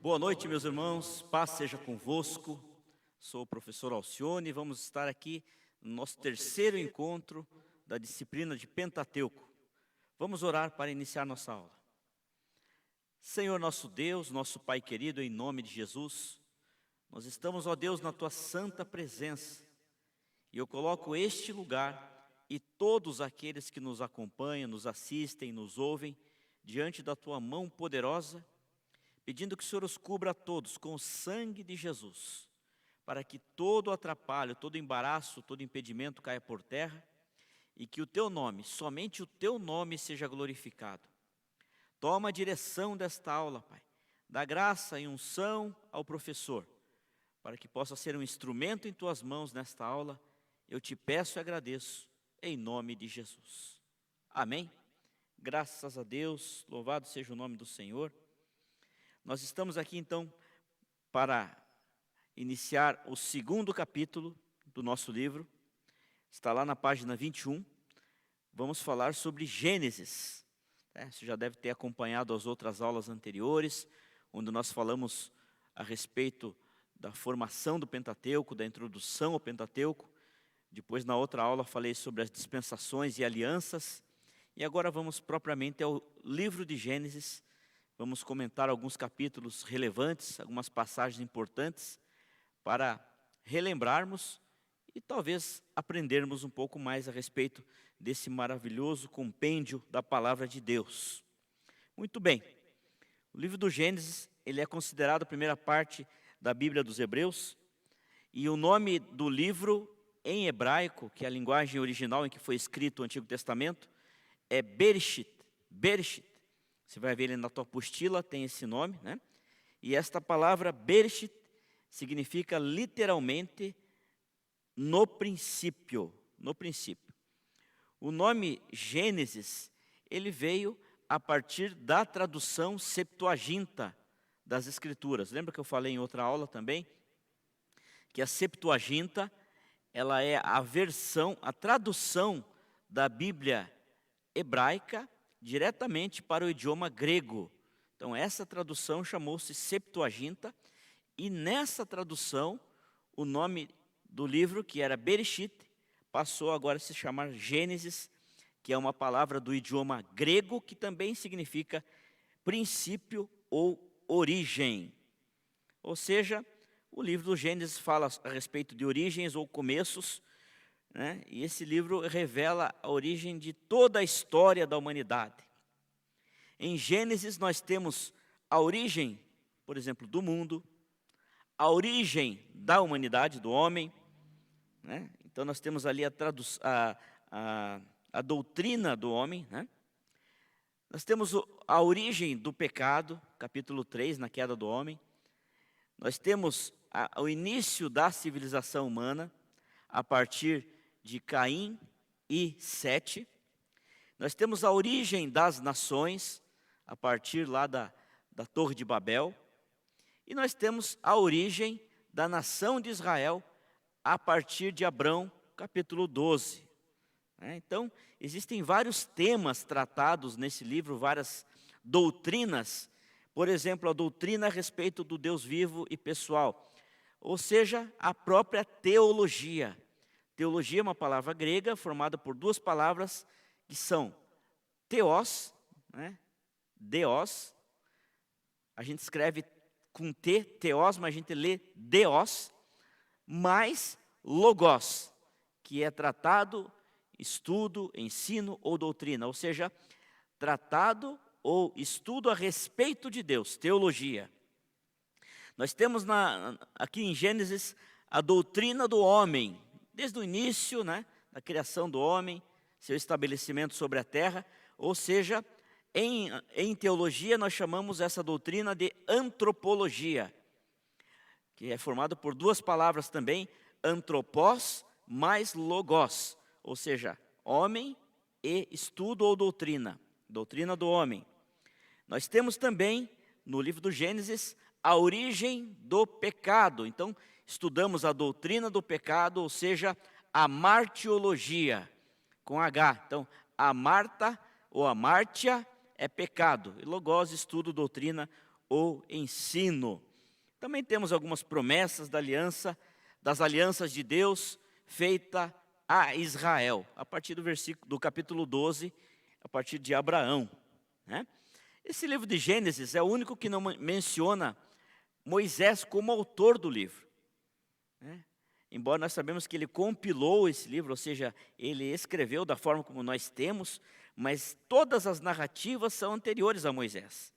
Boa noite, meus irmãos, paz seja convosco. Sou o professor Alcione e vamos estar aqui no nosso terceiro encontro da disciplina de Pentateuco. Vamos orar para iniciar nossa aula. Senhor nosso Deus, nosso Pai querido, em nome de Jesus, nós estamos, ó Deus, na Tua santa presença. E eu coloco este lugar e todos aqueles que nos acompanham, nos assistem, nos ouvem, diante da Tua mão poderosa, pedindo que o Senhor os cubra a todos com o sangue de Jesus, para que todo atrapalho, todo embaraço, todo impedimento caia por terra e que o Teu nome, somente o Teu nome seja glorificado. Toma a direção desta aula, Pai. Dá graça e unção ao professor, para que possa ser um instrumento em Tuas mãos nesta aula. Eu te peço e agradeço, em nome de Jesus. Amém? Graças a Deus, louvado seja o nome do Senhor. Nós estamos aqui então para iniciar o segundo capítulo do nosso livro. Está lá na página 21. Vamos falar sobre Gênesis. Você já deve ter acompanhado as outras aulas anteriores, onde nós falamos a respeito da formação do Pentateuco, da introdução ao Pentateuco. Depois, na outra aula, falei sobre as dispensações e alianças. E agora vamos propriamente ao livro de Gênesis. Vamos comentar alguns capítulos relevantes, algumas passagens importantes, para relembrarmos e talvez aprendermos um pouco mais a respeito desse maravilhoso compêndio da palavra de Deus. Muito bem, o livro do Gênesis, ele é considerado a primeira parte da Bíblia dos Hebreus, e o nome do livro em hebraico, que é a linguagem original em que foi escrito o Antigo Testamento, é Bereshit. Bereshit. Você vai ver ele na tua apostila, tem esse nome, né? E esta palavra Bereshit significa literalmente no princípio, no princípio. O nome Gênesis, ele veio a partir da tradução Septuaginta das Escrituras. Lembra que eu falei em outra aula também? Que a Septuaginta, ela é a versão, a tradução da Bíblia hebraica diretamente para o idioma grego. Então essa tradução chamou-se Septuaginta, e nessa tradução o nome do livro, que era Bereshit, passou agora a se chamar Gênesis, que é uma palavra do idioma grego que também significa princípio ou origem. Ou seja, o livro do Gênesis fala a respeito de origens ou começos, né? E esse livro revela a origem de toda a história da humanidade. Em Gênesis nós temos a origem, por exemplo, do mundo, a origem da humanidade, do homem, né? Então nós temos ali a doutrina do homem, né? Nós temos a origem do pecado, capítulo 3, na queda do homem. Nós temos o início da civilização humana, a partir de Caim e Sete. Nós temos a origem das nações, a partir lá da Torre de Babel. E nós temos a origem da nação de Israel, a partir de Abrão, capítulo 12. Então, existem vários temas tratados nesse livro, várias doutrinas. Por exemplo, a doutrina a respeito do Deus vivo e pessoal, ou seja, a própria teologia. Teologia é uma palavra grega formada por duas palavras que são theos, né? Deos, a gente escreve com T, theos, mas a gente lê deos, mais logos, que é tratado, estudo, ensino ou doutrina, ou seja, tratado ou estudo a respeito de Deus, teologia. Nós temos aqui em Gênesis a doutrina do homem, desde o início, né, da criação do homem, seu estabelecimento sobre a terra, ou seja, em teologia nós chamamos essa doutrina de antropologia, que é formada por duas palavras também, antropós mais logos, ou seja, homem e estudo ou doutrina, doutrina do homem. Nós temos também, no livro do Gênesis, a origem do pecado. Então, estudamos a doutrina do pecado, ou seja, a martiologia, com H. Então, a Marta ou a Mártia é pecado. E logos, estudo, doutrina o ensino. Também temos algumas promessas das alianças de Deus feita a Israel, a partir do capítulo 12, a partir de Abraão, né? Esse livro de Gênesis é o único que não menciona Moisés como autor do livro, né? Embora nós sabemos que ele compilou esse livro, ou seja, ele escreveu da forma como nós temos, mas todas as narrativas são anteriores a Moisés.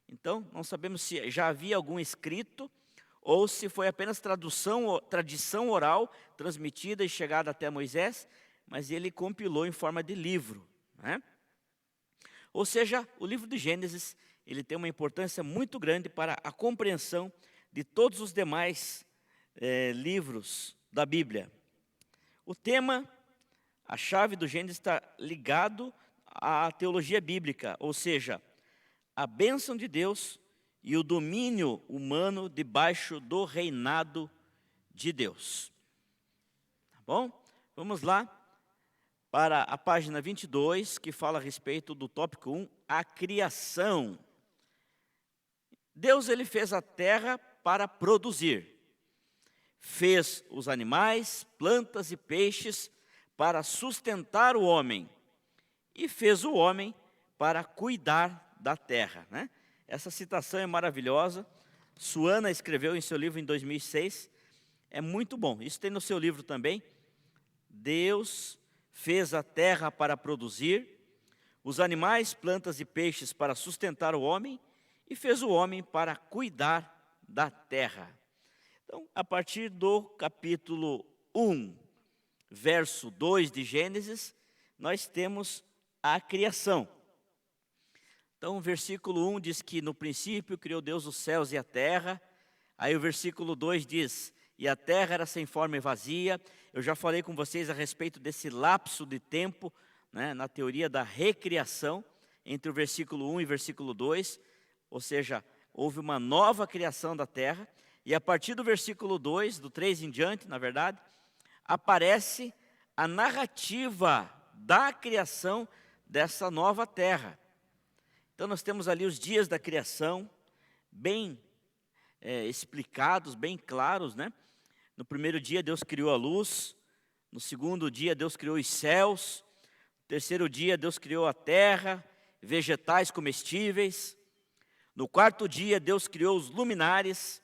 Então, não sabemos se já havia algum escrito ou se foi apenas tradição oral transmitida e chegada até Moisés, mas ele compilou em forma de livro, né? Ou seja, o livro de Gênesis, ele tem uma importância muito grande para a compreensão de todos os demais livros da Bíblia. O tema, a chave do Gênesis está ligado à teologia bíblica, ou seja, a bênção de Deus e o domínio humano debaixo do reinado de Deus. Tá bom? Vamos lá para a página 22, que fala a respeito do tópico 1, a criação. Deus, ele fez a terra para produzir. Fez os animais, plantas e peixes para sustentar o homem. E fez o homem para cuidar da terra, né? Essa citação é maravilhosa. Suana escreveu em seu livro em 2006. É muito bom. Isso tem no seu livro também. Deus fez a terra para produzir, os animais, plantas e peixes para sustentar o homem, e fez o homem para cuidar da terra. Então, a partir do capítulo 1, verso 2 de Gênesis, nós temos a criação. Então, o versículo 1 diz que no princípio criou Deus os céus e a terra. Aí o versículo 2 diz, e a terra era sem forma e vazia. Eu já falei com vocês a respeito desse lapso de tempo, né, na teoria da recriação, entre o versículo 1 e o versículo 2. Ou seja, houve uma nova criação da terra. E a partir do versículo 2, do 3 em diante, na verdade, aparece a narrativa da criação dessa nova terra. Então, nós temos ali os dias da criação, bem explicados, bem claros, né? No primeiro dia, Deus criou a luz. No segundo dia, Deus criou os céus. No terceiro dia, Deus criou a terra, vegetais comestíveis. No quarto dia, Deus criou os luminares,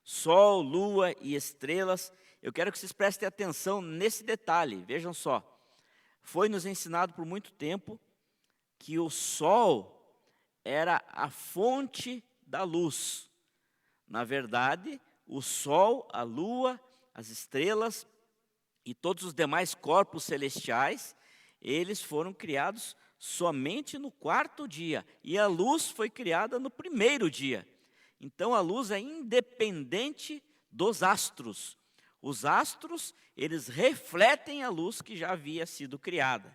sol, lua e estrelas. Eu quero que vocês prestem atenção nesse detalhe, vejam só. Foi nos ensinado por muito tempo que o sol era a fonte da luz. Na verdade, o sol, a lua, as estrelas e todos os demais corpos celestiais, eles foram criados somente no quarto dia. E a luz foi criada no primeiro dia. Então, a luz é independente dos astros. Os astros, eles refletem a luz que já havia sido criada.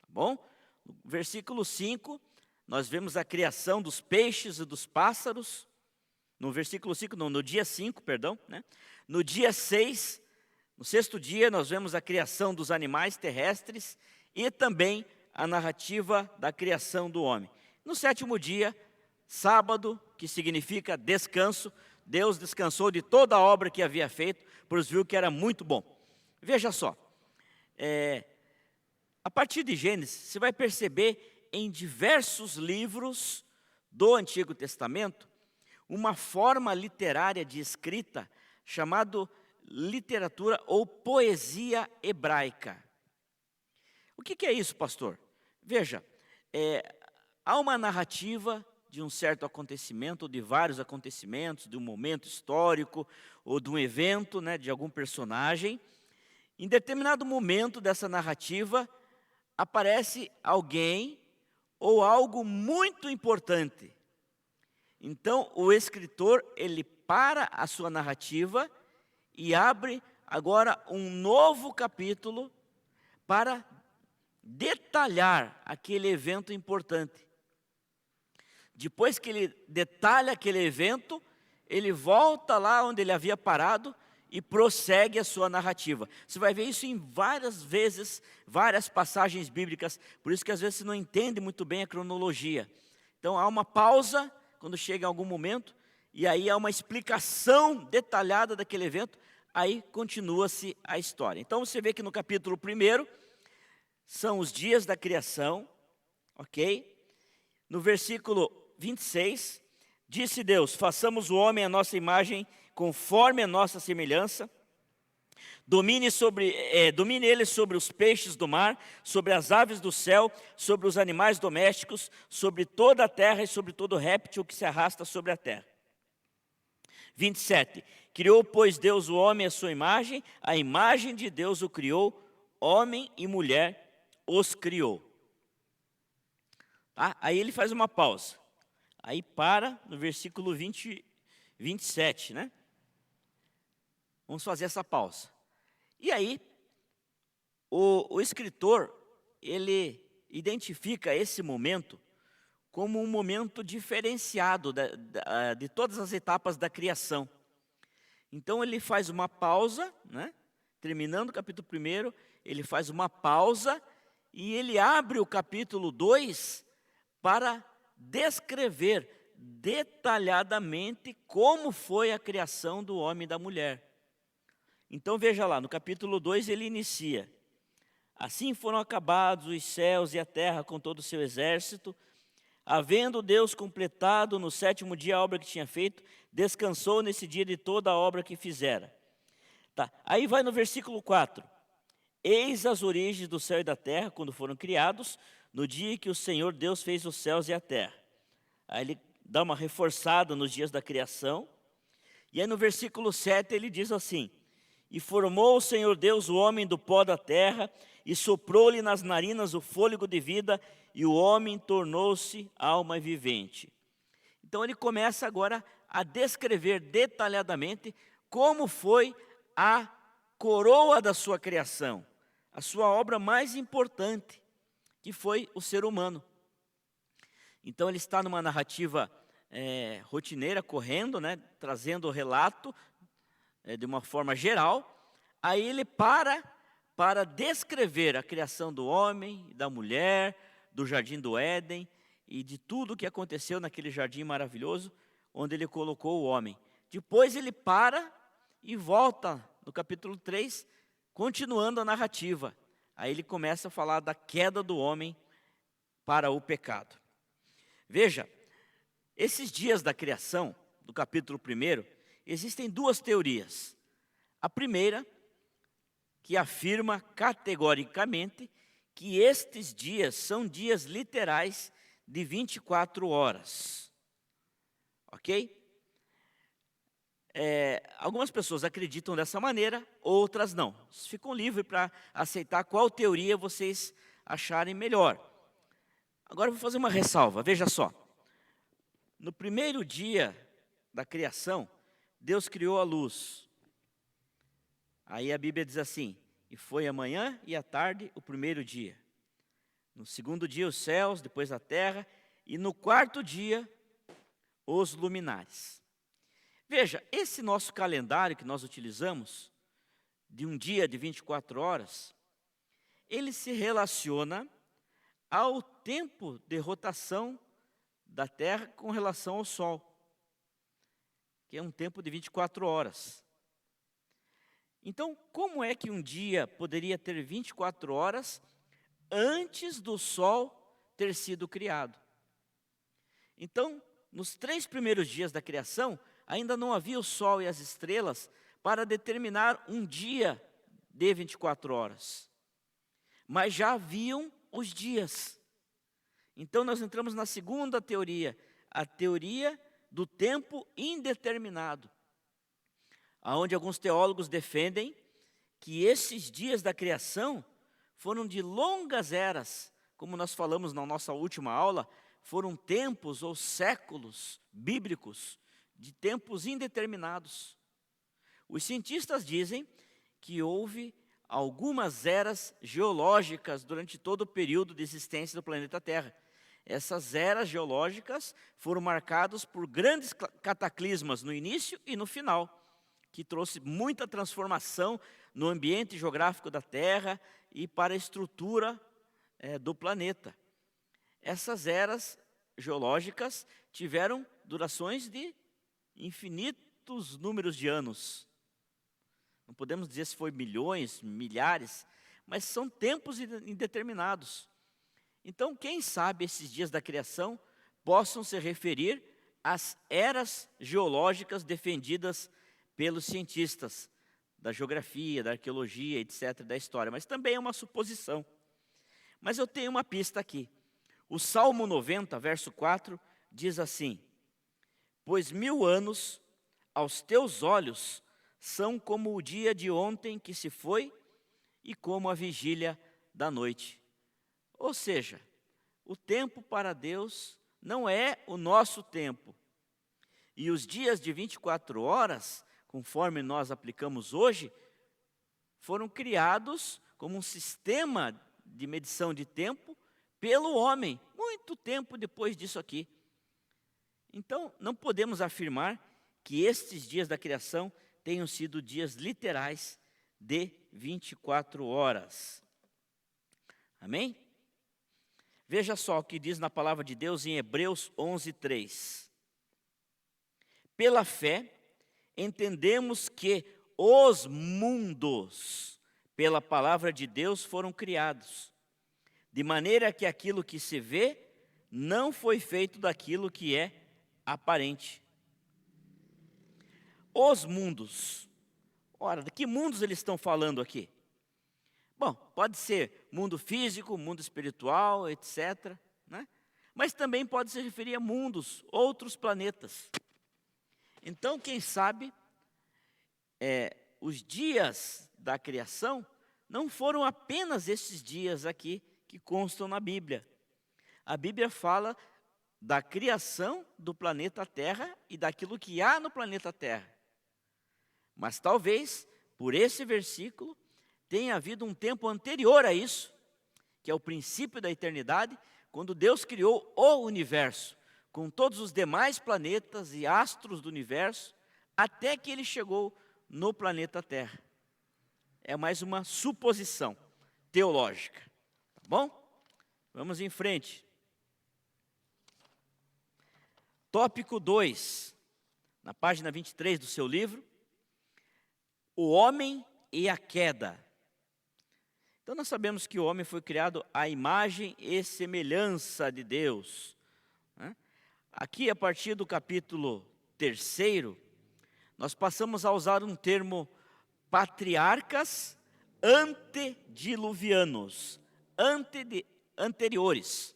Tá bom? No versículo 5, nós vemos a criação dos peixes e dos pássaros. No versículo 5, no dia 5, perdão, né? No dia 6, no sexto dia, nós vemos a criação dos animais terrestres e também a narrativa da criação do homem. No sétimo dia, sábado, que significa descanso, Deus descansou de toda a obra que havia feito, pois viu que era muito bom. Veja só, a partir de Gênesis, você vai perceber em diversos livros do Antigo Testamento, uma forma literária de escrita chamada literatura ou poesia hebraica. O que é isso, pastor? Veja, há uma narrativa de um certo acontecimento, ou de vários acontecimentos, de um momento histórico, ou de um evento, né, de algum personagem. Em determinado momento dessa narrativa, aparece alguém ou algo muito importante. Então, o escritor, ele para a sua narrativa e abre agora um novo capítulo para detalhar aquele evento importante. Depois que ele detalha aquele evento, ele volta lá onde ele havia parado e prossegue a sua narrativa. Você vai ver isso em várias vezes, várias passagens bíblicas, por isso que às vezes você não entende muito bem a cronologia. Então há uma pausa quando chega em algum momento, e aí há uma explicação detalhada daquele evento, aí continua-se a história. Então você vê que no capítulo 1 são os dias da criação, ok? No versículo 26, disse Deus: façamos o homem à nossa imagem, conforme a nossa semelhança. Domine ele sobre os peixes do mar, sobre as aves do céu, sobre os animais domésticos, sobre toda a terra e sobre todo réptil que se arrasta sobre a terra. 27. Criou, pois, Deus o homem à sua imagem, a imagem de Deus o criou, homem e mulher os criou. Tá? Aí ele faz uma pausa. Aí para no versículo 27, né? Vamos fazer essa pausa. E aí, o escritor, ele identifica esse momento como um momento diferenciado de todas as etapas da criação. Então, ele faz uma pausa, né? Terminando o capítulo 1, ele faz uma pausa e ele abre o capítulo 2 para descrever detalhadamente como foi a criação do homem e da mulher. Então veja lá, no capítulo 2 ele inicia: assim foram acabados os céus e a terra com todo o seu exército, havendo Deus completado no 7º dia a obra que tinha feito, descansou nesse dia de toda a obra que fizera. Tá. Aí vai no versículo 4: eis as origens do céu e da terra, quando foram criados, no dia que o Senhor Deus fez os céus e a terra. Aí ele dá uma reforçada nos dias da criação. E aí no versículo 7 ele diz assim: e formou o Senhor Deus o homem do pó da terra, e soprou-lhe nas narinas o fôlego de vida, e o homem tornou-se alma vivente. Então ele começa agora a descrever detalhadamente como foi a coroa da sua criação, a sua obra mais importante, que foi o ser humano. Então ele está numa narrativa rotineira, correndo, né, trazendo o relato de uma forma geral. Aí ele para descrever a criação do homem e da mulher, do jardim do Éden e de tudo o que aconteceu naquele jardim maravilhoso onde ele colocou o homem. Depois ele para e volta no capítulo 3, continuando a narrativa. Aí ele começa a falar da queda do homem para o pecado. Veja, esses dias da criação, do capítulo 1, existem duas teorias. A primeira, que afirma categoricamente que estes dias são dias literais de 24 horas. Ok? Algumas pessoas acreditam dessa maneira, outras não. Vocês ficam livres para aceitar qual teoria vocês acharem melhor. Agora eu vou fazer uma ressalva, veja só. No primeiro dia da criação, Deus criou a luz. Aí a Bíblia diz assim: e foi a manhã e a tarde o primeiro dia. No segundo dia os céus, depois a terra, e no quarto dia os luminares. Veja, esse nosso calendário que nós utilizamos, de um dia de 24 horas, ele se relaciona ao tempo de rotação da Terra com relação ao Sol, que é um tempo de 24 horas. Então, como é que um dia poderia ter 24 horas antes do Sol ter sido criado? Então, nos 3 primeiros dias da criação, ainda não havia o Sol e as estrelas para determinar um dia de 24 horas. Mas já haviam os dias. Então nós entramos na segunda teoria, a teoria do tempo indeterminado, onde alguns teólogos defendem que esses dias da criação foram de longas eras, como nós falamos na nossa última aula, foram tempos ou séculos bíblicos, de tempos indeterminados. Os cientistas dizem que houve algumas eras geológicas durante todo o período de existência do planeta Terra. Essas eras geológicas foram marcadas por grandes cataclismas no início e no final, que trouxe muita transformação no ambiente geográfico da Terra e para a estrutura do planeta. Essas eras geológicas tiveram durações de infinitos números de anos. Não podemos dizer se foi milhões, milhares, mas são tempos indeterminados. Então, quem sabe esses dias da criação possam se referir às eras geológicas defendidas pelos cientistas da geografia, da arqueologia, etc., da história. Mas também é uma suposição. Mas eu tenho uma pista aqui. O Salmo 90, verso 4, diz assim: pois 1000 anos aos teus olhos são como o dia de ontem que se foi e como a vigília da noite. Ou seja, o tempo para Deus não é o nosso tempo. E os dias de 24 horas, conforme nós aplicamos hoje, foram criados como um sistema de medição de tempo pelo homem, muito tempo depois disso aqui. Então, não podemos afirmar que estes dias da criação tenham sido dias literais de 24 horas. Amém? Veja só o que diz na palavra de Deus em Hebreus 11:3. Pela fé, entendemos que os mundos, pela palavra de Deus, foram criados, de maneira que aquilo que se vê não foi feito daquilo que é aparente. Os mundos. Ora, de que mundos eles estão falando aqui? Bom, pode ser mundo físico, mundo espiritual, etc., né? Mas também pode se referir a mundos, outros planetas. Então, quem sabe, os dias da criação não foram apenas esses dias aqui que constam na Bíblia. A Bíblia fala da criação do planeta Terra e daquilo que há no planeta Terra. Mas talvez, por esse versículo, tenha havido um tempo anterior a isso, que é o princípio da eternidade, quando Deus criou o universo, com todos os demais planetas e astros do universo, até que ele chegou no planeta Terra. É mais uma suposição teológica, tá bom? Vamos em frente. Tópico 2, na página 23 do seu livro, o homem e a queda. Então nós sabemos que o homem foi criado à imagem e semelhança de Deus, né? Aqui, a partir do capítulo 3, nós passamos a usar um termo patriarcas antediluvianos, anteriores.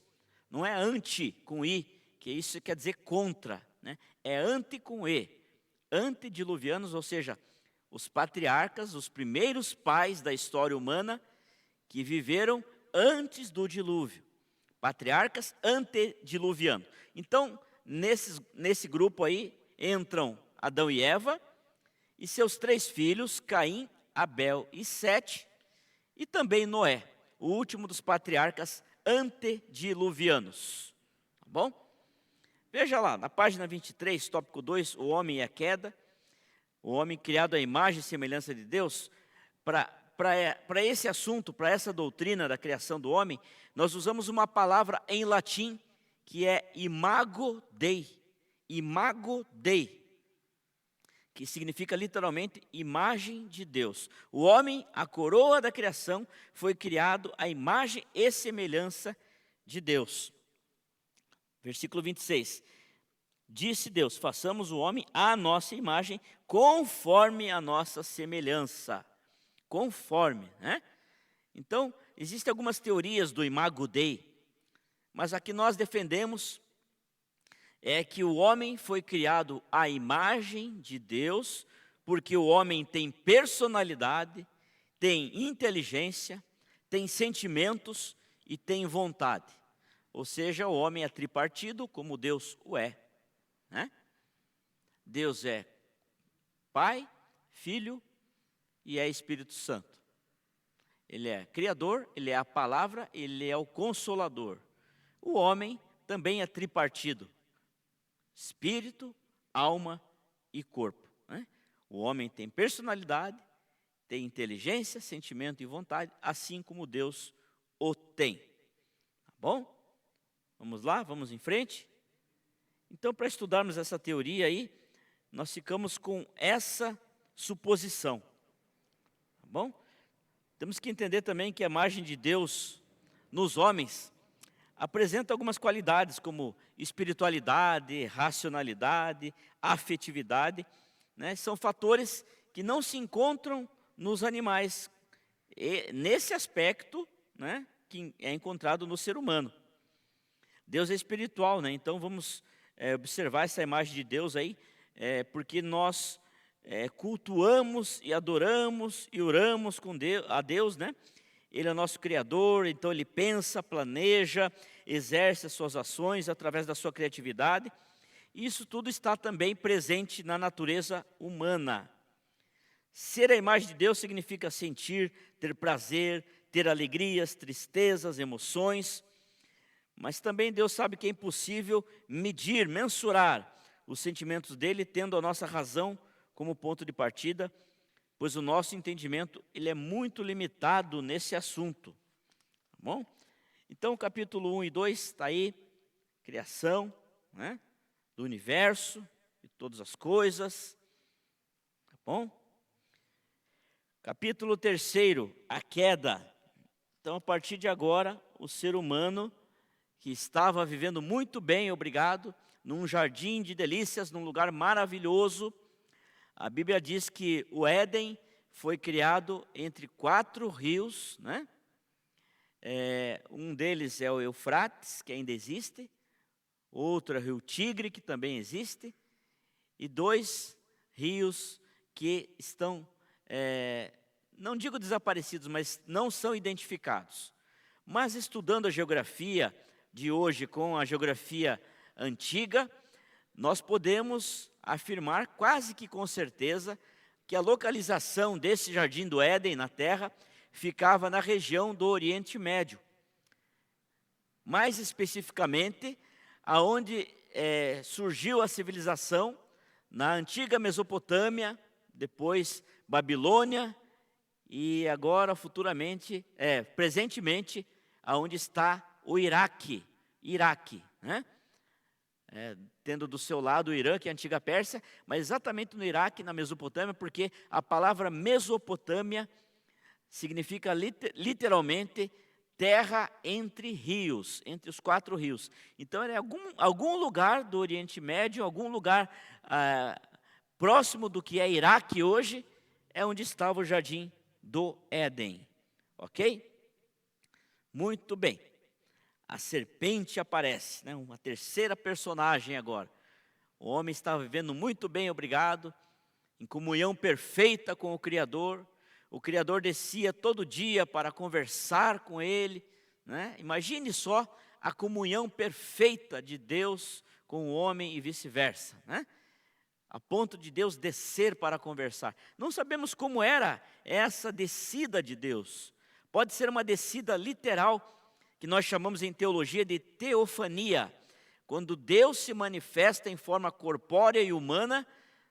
Não é anti com i, que isso quer dizer contra, né? É ante com e, antediluvianos, ou seja, os patriarcas, os primeiros pais da história humana que viveram antes do dilúvio. Patriarcas antediluvianos. Então, nesse grupo aí, entram Adão e Eva, e seus 3 filhos, Caim, Abel e Sete, e também Noé, o último dos patriarcas antediluvianos. Tá bom? Veja lá, na página 23, tópico 2, o homem e a queda. O homem criado à imagem e semelhança de Deus. Para esse assunto, para essa doutrina da criação do homem, nós usamos uma palavra em latim que é imago Dei. Imago Dei, que significa literalmente imagem de Deus. O homem, a coroa da criação, foi criado à imagem e semelhança de Deus. Versículo 26. Disse Deus: façamos o homem à nossa imagem, conforme a nossa semelhança. Conforme, né? Então, existem algumas teorias do imago Dei, mas a que nós defendemos é que o homem foi criado à imagem de Deus, porque o homem tem personalidade, tem inteligência, tem sentimentos e tem vontade. Ou seja, o homem é tripartido, como Deus o é, né? Deus é Pai, Filho e é Espírito Santo. Ele é Criador, Ele é a Palavra, Ele é o Consolador. O homem também é tripartido: espírito, alma e corpo, né? O homem tem personalidade, tem inteligência, sentimento e vontade, assim como Deus o tem. Tá bom? Vamos lá, vamos em frente. Então, para estudarmos essa teoria aí, nós ficamos com essa suposição, tá bom? Temos que entender também que a imagem de Deus nos homens apresenta algumas qualidades, como espiritualidade, racionalidade, afetividade, né? São fatores que não se encontram nos animais, e nesse aspecto, né, que é encontrado no ser humano. Deus é espiritual, né? Então vamos observar essa imagem de Deus aí, porque nós cultuamos e adoramos e oramos a Deus, né? Ele é nosso Criador, então Ele pensa, planeja, exerce as suas ações através da sua criatividade. E isso tudo está também presente na natureza humana. Ser a imagem de Deus significa sentir, ter prazer, ter alegrias, tristezas, emoções. Mas também Deus sabe que é impossível medir, mensurar os sentimentos dele, tendo a nossa razão como ponto de partida, pois o nosso entendimento ele é muito limitado nesse assunto. Tá bom? Então, o capítulo 1 e 2 está aí, criação, né, do universo, de todas as coisas. Tá bom? Capítulo 3, a queda. Então, a partir de agora, o ser humano que estava vivendo muito bem, obrigado, num jardim de delícias, num lugar maravilhoso. A Bíblia diz que o Éden foi criado entre 4 rios, né? Um deles é o Eufrates, que ainda existe, outro é o rio Tigre, que também existe, e 2 rios que estão, não digo desaparecidos, mas não são identificados. Mas estudando a geografia de hoje com a geografia antiga, nós podemos afirmar quase que com certeza que a localização desse jardim do Éden na terra ficava na região do Oriente Médio. Mais especificamente, aonde surgiu a civilização na antiga Mesopotâmia, depois Babilônia e agora presentemente, aonde está o Iraque, né? Tendo do seu lado o Irã, que é a antiga Pérsia, mas exatamente no Iraque, na Mesopotâmia, porque a palavra Mesopotâmia significa literalmente terra entre rios, entre os 4 rios. Então, era algum lugar do Oriente Médio, algum lugar próximo do que é Iraque hoje, é onde estava o jardim do Éden. Ok? Muito bem. A serpente aparece, né? Uma terceira personagem agora. O homem estava vivendo muito bem, obrigado, em comunhão perfeita com o Criador. O Criador descia todo dia para conversar com ele, né? Imagine só a comunhão perfeita de Deus com o homem e vice-versa, né? A ponto de Deus descer para conversar. Não sabemos como era essa descida de Deus. Pode ser uma descida literal, que nós chamamos em teologia de teofania, quando Deus se manifesta em forma corpórea e humana,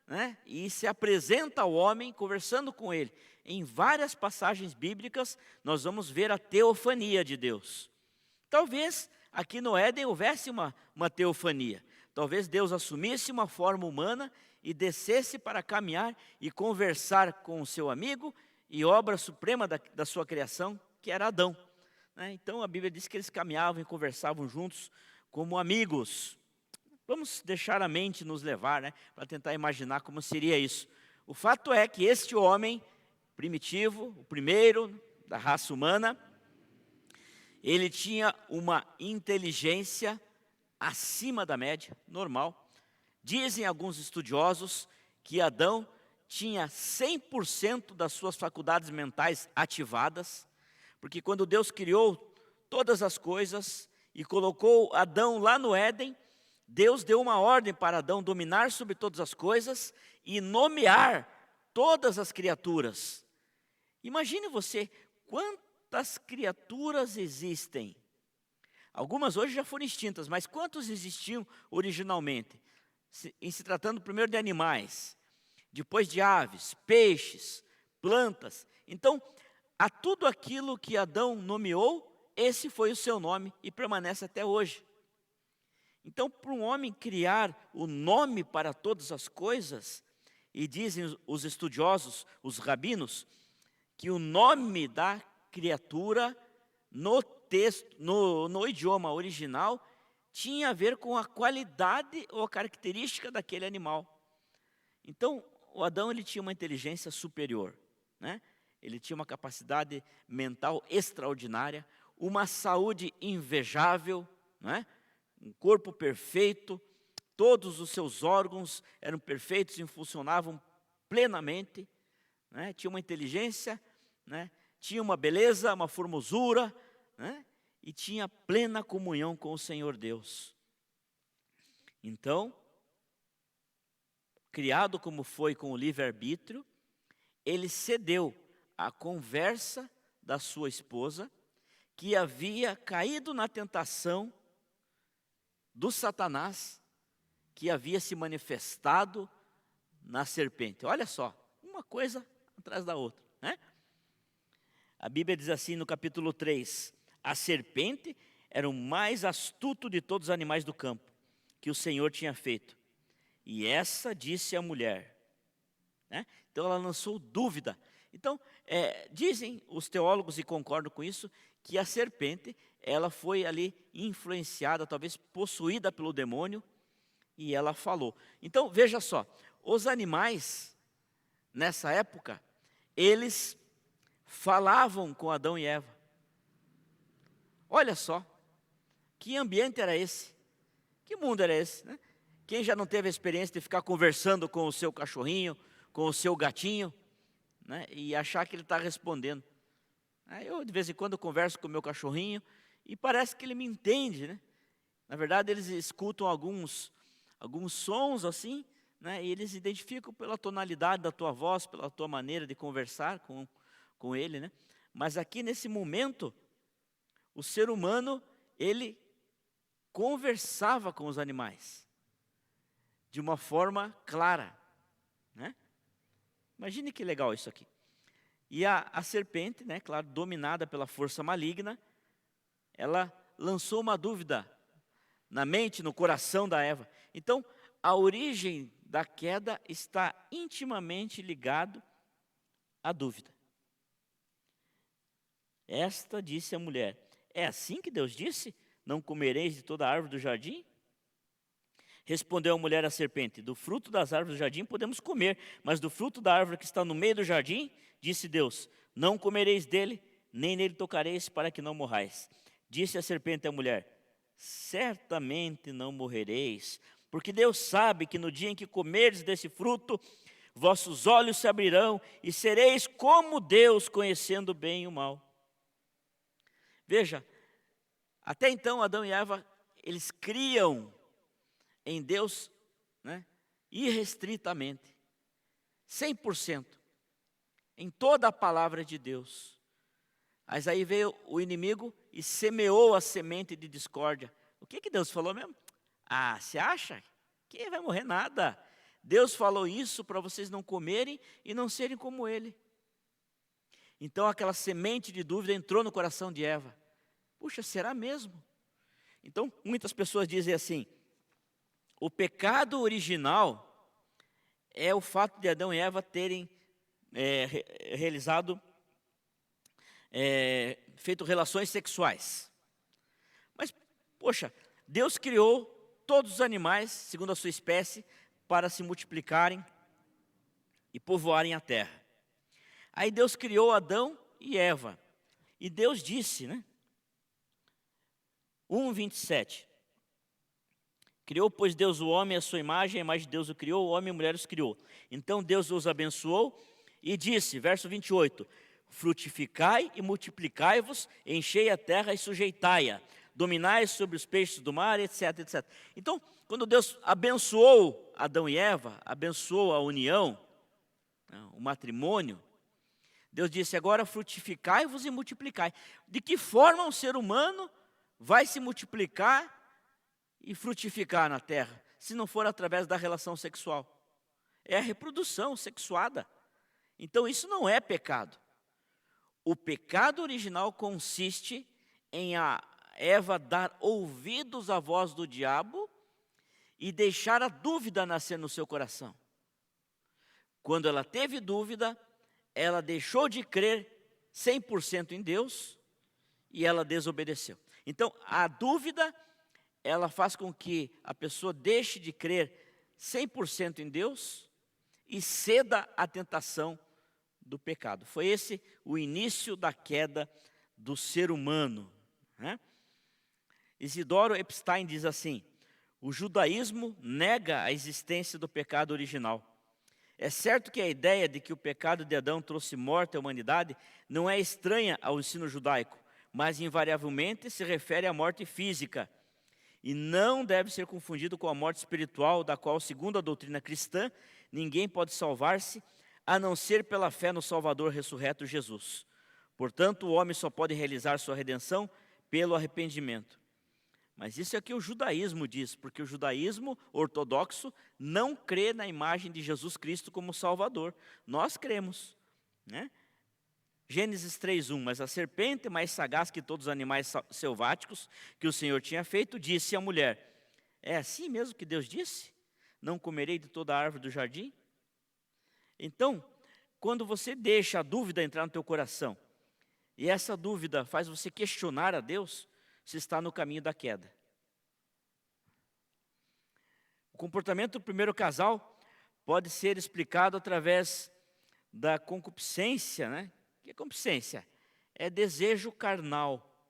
né, e se apresenta ao homem conversando com ele. Em várias passagens bíblicas, nós vamos ver a teofania de Deus. Talvez aqui no Éden houvesse uma teofania. Talvez Deus assumisse uma forma humana e descesse para caminhar e conversar com o seu amigo e obra suprema da sua criação, que era Adão. Então a Bíblia diz que eles caminhavam e conversavam juntos como amigos. Vamos deixar a mente nos levar, né, para tentar imaginar como seria isso. O fato é que este homem primitivo, o primeiro da raça humana, ele tinha uma inteligência acima da média, normal. Dizem alguns estudiosos que Adão tinha 100% das suas faculdades mentais ativadas, porque quando Deus criou todas as coisas e colocou Adão lá no Éden, Deus deu uma ordem para Adão dominar sobre todas as coisas e nomear todas as criaturas. Imagine você, quantas criaturas existem? Algumas hoje já foram extintas, mas quantos existiam originalmente? Em se tratando primeiro de animais, depois de aves, peixes, plantas. Então, a tudo aquilo que Adão nomeou, esse foi o seu nome e permanece até hoje. Então, para um homem criar o nome para todas as coisas, e dizem os estudiosos, os rabinos, que o nome da criatura no texto, no idioma original, tinha a ver com a qualidade ou a característica daquele animal. Então, o Adão ele tinha uma inteligência superior, né? Ele tinha uma capacidade mental extraordinária, uma saúde invejável, né? Um corpo perfeito, todos os seus órgãos eram perfeitos e funcionavam plenamente, né? Tinha uma inteligência, né? Tinha uma beleza, uma formosura, né? E tinha plena comunhão com o Senhor Deus. Então, criado como foi com o livre-arbítrio, ele cedeu à conversa da sua esposa, que havia caído na tentação do Satanás, que havia se manifestado na serpente. Olha só, uma coisa atrás da outra, né? A Bíblia diz assim no capítulo 3, a serpente era o mais astuto de todos os animais do campo, que o Senhor tinha feito. E essa disse à mulher, né? Então ela lançou dúvida. Então, dizem os teólogos, e concordam com isso, que a serpente, ela foi ali influenciada, talvez possuída pelo demônio, e ela falou. Então, veja só, os animais, nessa época, eles falavam com Adão e Eva. Olha só, que ambiente era esse? Que mundo era esse, né? Quem já não teve a experiência de ficar conversando com o seu cachorrinho, com o seu gatinho, né, e achar que ele está respondendo? Eu, de vez em quando, converso com o meu cachorrinho e parece que ele me entende, né? Na verdade, eles escutam alguns sons assim, né, e eles identificam pela tonalidade da tua voz, pela tua maneira de conversar com ele, né? Mas aqui, nesse momento, o ser humano, ele conversava com os animais de uma forma clara, né? Imagine que legal isso aqui. E a serpente, né, claro, dominada pela força maligna, ela lançou uma dúvida na mente, no coração da Eva. Então, a origem da queda está intimamente ligado à dúvida. Esta disse a mulher, é assim que Deus disse? Não comereis de toda a árvore do jardim? Respondeu a mulher à serpente, do fruto das árvores do jardim podemos comer, mas do fruto da árvore que está no meio do jardim, disse Deus, não comereis dele, nem nele tocareis, para que não morrais. Disse a serpente à mulher, certamente não morrereis, porque Deus sabe que no dia em que comerdes desse fruto, vossos olhos se abrirão e sereis como Deus, conhecendo o bem e o mal. Veja, até então Adão e Eva, eles criam em Deus, né, irrestritamente, 100%, em toda a palavra de Deus. Mas aí veio o inimigo e semeou a semente de discórdia. O que Deus falou mesmo? Você acha que vai morrer nada? Deus falou isso para vocês não comerem e não serem como Ele. Então aquela semente de dúvida entrou no coração de Eva. Puxa, será mesmo? Então muitas pessoas dizem assim, o pecado original é o fato de Adão e Eva terem feito relações sexuais. Mas, poxa, Deus criou todos os animais, segundo a sua espécie, para se multiplicarem e povoarem a terra. Aí Deus criou Adão e Eva. E Deus disse, né? 1:27. Criou, pois, Deus o homem à sua imagem, a imagem de Deus o criou, o homem e a mulher os criou. Então Deus os abençoou e disse, verso 28, frutificai e multiplicai-vos, enchei a terra e sujeitai-a, dominai sobre os peixes do mar, etc, etc. Então, quando Deus abençoou Adão e Eva, abençoou a união, o matrimônio, Deus disse, agora frutificai-vos e multiplicai. De que forma um ser humano vai se multiplicar e frutificar na terra, se não for através da relação sexual? É a reprodução sexuada. Então isso não é pecado. O pecado original consiste em a Eva dar ouvidos à voz do diabo e deixar a dúvida nascer no seu coração. Quando ela teve dúvida, ela deixou de crer 100% em Deus e ela desobedeceu. Então, a dúvida, ela faz com que a pessoa deixe de crer 100% em Deus e ceda à tentação do pecado. Foi esse o início da queda do ser humano, né? Isidoro Epstein diz assim: o judaísmo nega a existência do pecado original. É certo que a ideia de que o pecado de Adão trouxe morte à humanidade não é estranha ao ensino judaico, mas invariavelmente se refere à morte física e não deve ser confundido com a morte espiritual, da qual, segundo a doutrina cristã, ninguém pode salvar-se a não ser pela fé no Salvador ressurreto Jesus. Portanto, o homem só pode realizar sua redenção pelo arrependimento. Mas isso é o que o judaísmo diz, porque o judaísmo ortodoxo não crê na imagem de Jesus Cristo como Salvador. Nós cremos, né? Gênesis 3:1, mas a serpente, mais sagaz que todos os animais selváticos que o Senhor tinha feito, disse à mulher: é assim mesmo que Deus disse? Não comerei de toda a árvore do jardim? Então, quando você deixa a dúvida entrar no teu coração, e essa dúvida faz você questionar a Deus, você está no caminho da queda. O comportamento do primeiro casal pode ser explicado através da concupiscência, né? O que é concupiscência? É desejo carnal,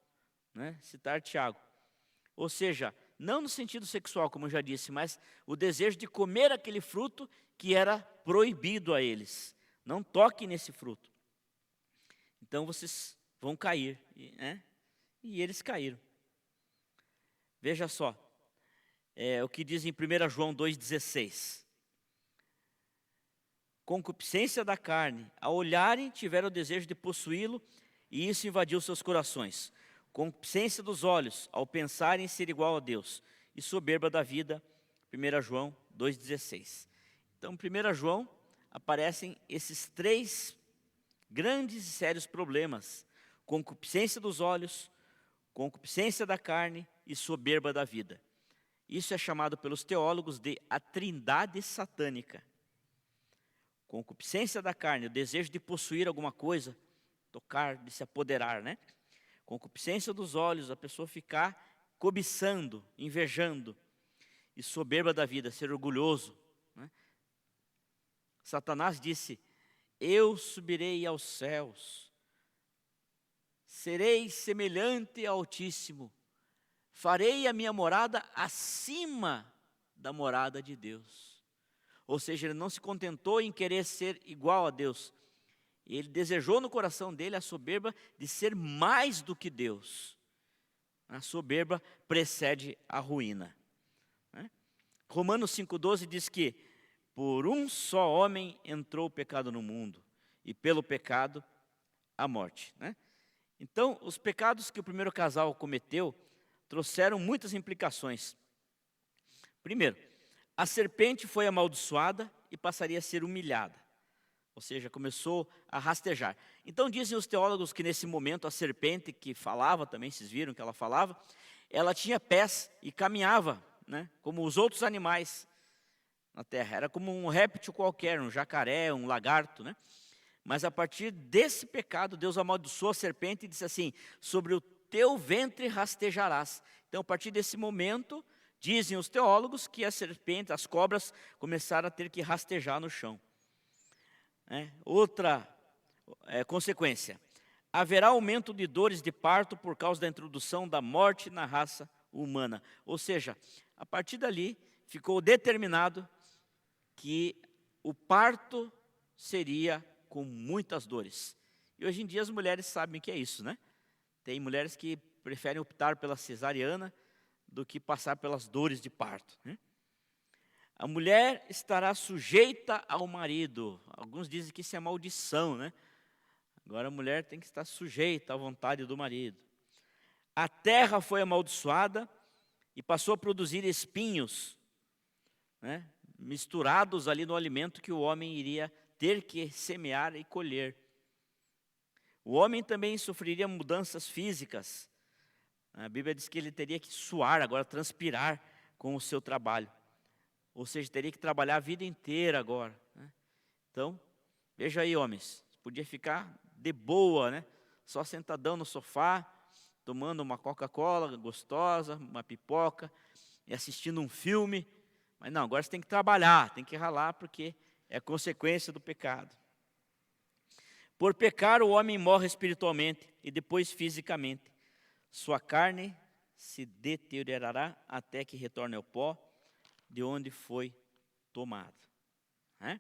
né? Citar Tiago. Ou seja, não no sentido sexual, como eu já disse, mas o desejo de comer aquele fruto que era proibido a eles. Não toque nesse fruto. Então vocês vão cair, né? E eles caíram. Veja só, o que diz em 1 João 2,16. Concupiscência da carne, ao olharem, tiveram o desejo de possuí-lo, e isso invadiu seus corações. Concupiscência dos olhos, ao pensarem em ser igual a Deus, e soberba da vida, 1 João 2,16. Então, em 1 João, aparecem esses três grandes e sérios problemas: concupiscência dos olhos, concupiscência da carne e soberba da vida. Isso é chamado pelos teólogos de a trindade satânica. Concupiscência da carne, o desejo de possuir alguma coisa, tocar, de se apoderar, né? Concupiscência dos olhos, a pessoa ficar cobiçando, invejando. E soberba da vida, ser orgulhoso, né? Satanás disse: eu subirei aos céus, serei semelhante ao Altíssimo, farei a minha morada acima da morada de Deus. Ou seja, ele não se contentou em querer ser igual a Deus. Ele desejou no coração dele a soberba de ser mais do que Deus. A soberba precede a ruína, né? Romanos 5,12 diz que por um só homem entrou o pecado no mundo, e pelo pecado a morte, né? Então, os pecados que o primeiro casal cometeu trouxeram muitas implicações. Primeiro, a serpente foi amaldiçoada e passaria a ser humilhada. Ou seja, começou a rastejar. Então dizem os teólogos que nesse momento a serpente que falava também, vocês viram que ela falava, ela tinha pés e caminhava, né, como os outros animais na terra. Era como um réptil qualquer, um jacaré, um lagarto, né? Mas a partir desse pecado, Deus amaldiçoou a serpente e disse assim: sobre o teu ventre rastejarás. Então, a partir desse momento, dizem os teólogos que as serpentes, as cobras, começaram a ter que rastejar no chão. Outra consequência: haverá aumento de dores de parto por causa da introdução da morte na raça humana. Ou seja, a partir dali ficou determinado que o parto seria com muitas dores. E hoje em dia as mulheres sabem que é isso, né? Tem mulheres que preferem optar pela cesariana do que passar pelas dores de parto, né? A mulher estará sujeita ao marido. Alguns dizem que isso é maldição, né? Agora a mulher tem que estar sujeita à vontade do marido. A terra foi amaldiçoada e passou a produzir espinhos, né, misturados ali no alimento que o homem iria ter que semear e colher. O homem também sofreria mudanças físicas. A Bíblia diz que ele teria que suar, agora transpirar com o seu trabalho. Ou seja, teria que trabalhar a vida inteira agora, né? Então, veja aí, homens, podia ficar de boa, né? Só sentadão no sofá, tomando uma Coca-Cola gostosa, uma pipoca, e assistindo um filme. Mas não, agora você tem que trabalhar, tem que ralar, porque é consequência do pecado. Por pecar, o homem morre espiritualmente e depois fisicamente. Sua carne se deteriorará até que retorne ao pó de onde foi tomado, né?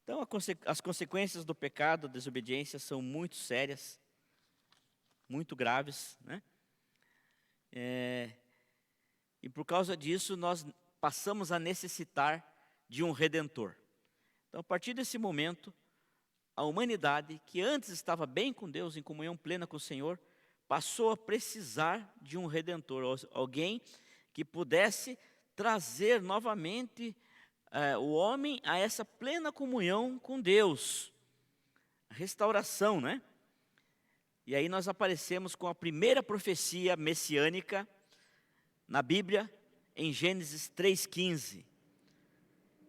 Então, as consequências do pecado, da desobediência, são muito sérias, muito graves, né? E por causa disso, nós passamos a necessitar de um Redentor. Então, a partir desse momento, a humanidade, que antes estava bem com Deus, em comunhão plena com o Senhor, passou a precisar de um Redentor, alguém que pudesse trazer novamente o homem a essa plena comunhão com Deus, a restauração, né? E aí nós aparecemos com a primeira profecia messiânica na Bíblia, em Gênesis 3,15.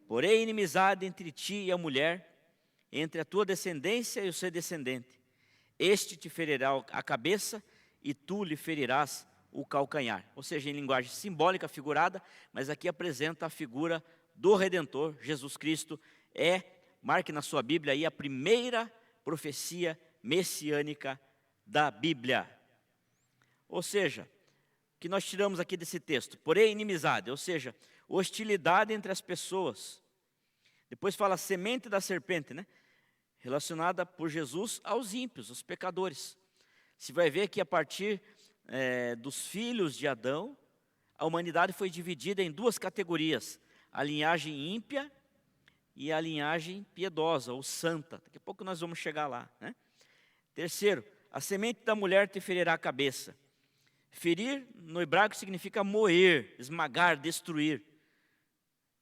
Porém, inimizade entre ti e a mulher, entre a tua descendência e o seu descendente. Este te ferirá a cabeça e tu lhe ferirás o calcanhar. Ou seja, em linguagem simbólica, figurada, mas aqui apresenta a figura do Redentor, Jesus Cristo. Marque na sua Bíblia aí a primeira profecia messiânica da Bíblia. Ou seja, o que nós tiramos aqui desse texto? Porém, inimizade, ou seja, hostilidade entre as pessoas. Depois fala semente da serpente, né? Relacionada por Jesus aos ímpios, os pecadores. Você vai ver que a partir dos filhos de Adão, a humanidade foi dividida em duas categorias: a linhagem ímpia e a linhagem piedosa ou santa. Daqui a pouco nós vamos chegar lá, né? Terceiro, a semente da mulher te ferirá a cabeça. Ferir no hebraico significa moer, esmagar, destruir.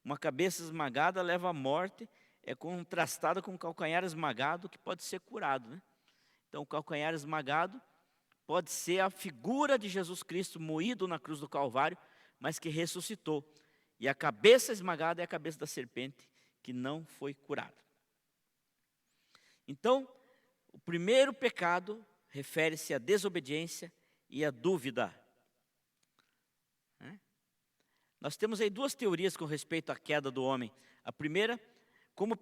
Uma cabeça esmagada leva à morte, é contrastada com um calcanhar esmagado que pode ser curado, né? Então, o calcanhar esmagado pode ser a figura de Jesus Cristo moído na cruz do Calvário, mas que ressuscitou. E a cabeça esmagada é a cabeça da serpente, que não foi curada. Então, o primeiro pecado refere-se à desobediência e à dúvida. Nós temos aí duas teorias com respeito à queda do homem. A primeira, como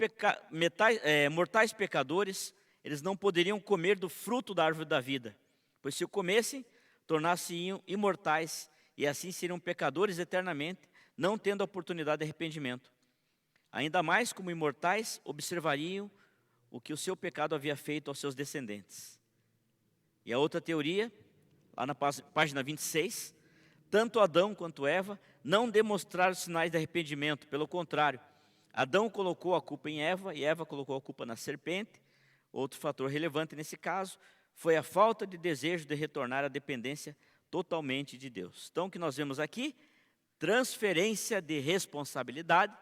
mortais pecadores, eles não poderiam comer do fruto da árvore da vida, pois se o comessem, tornar-se-iam imortais, e assim seriam pecadores eternamente, não tendo a oportunidade de arrependimento. Ainda mais, como imortais, observariam o que o seu pecado havia feito aos seus descendentes. E a outra teoria, lá na página 26, tanto Adão quanto Eva não demonstraram sinais de arrependimento, pelo contrário, Adão colocou a culpa em Eva e Eva colocou a culpa na serpente. Outro fator relevante nesse caso foi a falta de desejo de retornar à dependência totalmente de Deus. Então, o que nós vemos aqui? Transferência de responsabilidade,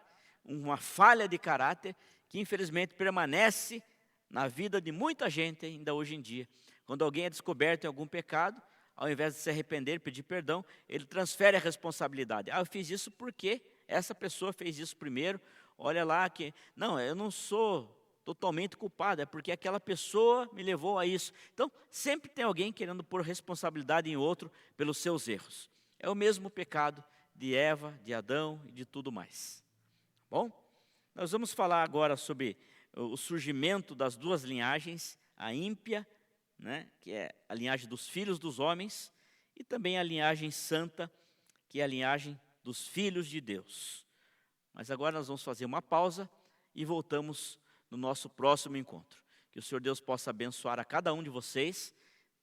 uma falha de caráter que infelizmente permanece na vida de muita gente ainda hoje em dia. Quando alguém é descoberto em algum pecado, ao invés de se arrepender, pedir perdão, ele transfere a responsabilidade. Eu fiz isso porque essa pessoa fez isso primeiro. Olha lá que, não, eu não sou totalmente culpado, é porque aquela pessoa me levou a isso. Então, sempre tem alguém querendo pôr responsabilidade em outro pelos seus erros. É o mesmo pecado de Eva, de Adão e de tudo mais. Bom, nós vamos falar agora sobre o surgimento das duas linhagens, a ímpia, né, que é a linhagem dos filhos dos homens, e também a linhagem santa, que é a linhagem dos filhos de Deus. Mas agora nós vamos fazer uma pausa e voltamos no nosso próximo encontro. Que o Senhor Deus possa abençoar a cada um de vocês.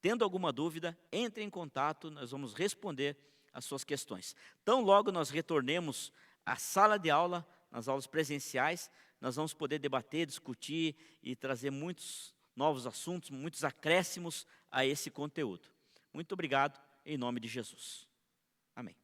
Tendo alguma dúvida, entre em contato, nós vamos responder as suas questões. Tão logo nós retornemos à sala de aula, nas aulas presenciais, nós vamos poder debater, discutir e trazer muitos novos assuntos, muitos acréscimos a esse conteúdo. Muito obrigado, em nome de Jesus. Amém.